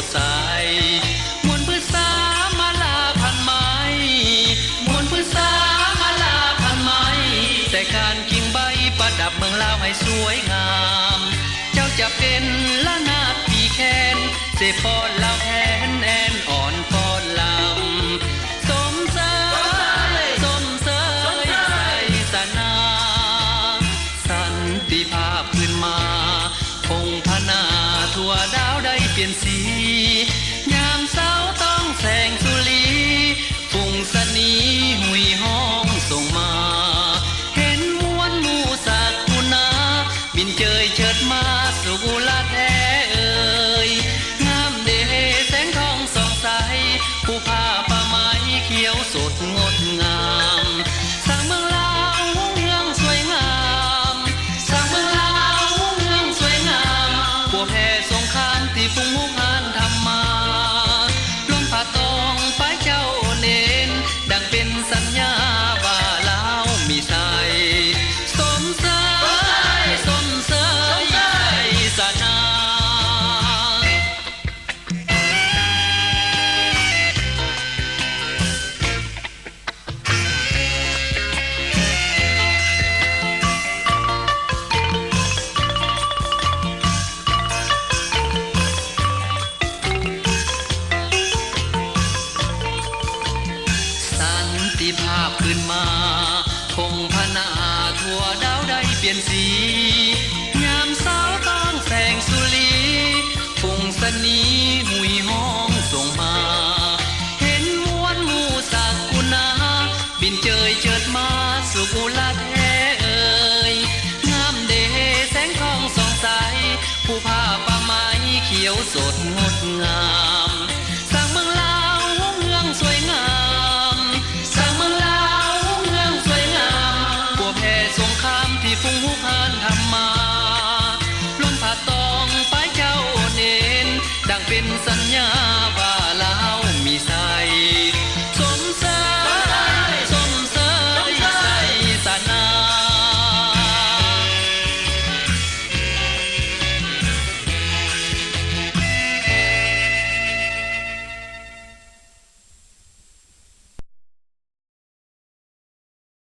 ดใสมวลพืชสามาลาพันไม้มวลพืชสามาลาพันไม้แต่การกิ่งใบประดับเมืองลาวให้สวยงามเจ้าจะเป็นละนาดปีแคนเสพอนลาวแคนแอนอ่อนปอนลำสมเสยสมเสยใส่สนาสันติภาพขึ้นมาพงพนาทั่วดาวได้เปลี่ยนสียามเช้าต้องแสงสุรีปุ่งสนีหุยห้องส่งมาเห็นมวลหมู่สักกุณาบินเจยเชิดมาสู่กุลาแท้เอ่ยงามเดแสงทองส่องใสผู้ผ้าป่าไม้เขียวสดงดงามสร้างเมืองลาวเมืองสวยงามสร้างเมืองลาวเมืองสวยงามพวกแพ้สงครามที่ฟุ้งหุกหานทำมาลมผ่าตองป้ายเจ้าเน้นดังเป็นสัญญาว่าลาวมีใสสมเสยสมเสยใส่สนา สันติภาพขึ้นมาคงพนาทั่วดาวได้เปลี่ยนสียามเช้าต้องแสงสุรีปุ่งสนีหุยห้องส่งมาเห็นมวลหมู่สักกุณาบินเจยเจิดมาสู่กุลาแท้เอ่ยงามเดแสงทองส่องใสผู้ผ้าป่าไม้เขียวสดงดงามสร้างเมืองลาวเมืองสวยงามสร้างเมืองลาวเมืองสวยงามพวกแพ้สงครามที่ฟุ้งหุกหานทำมาลมผ่าตองป้ายเจ้าเน้นดังเป็น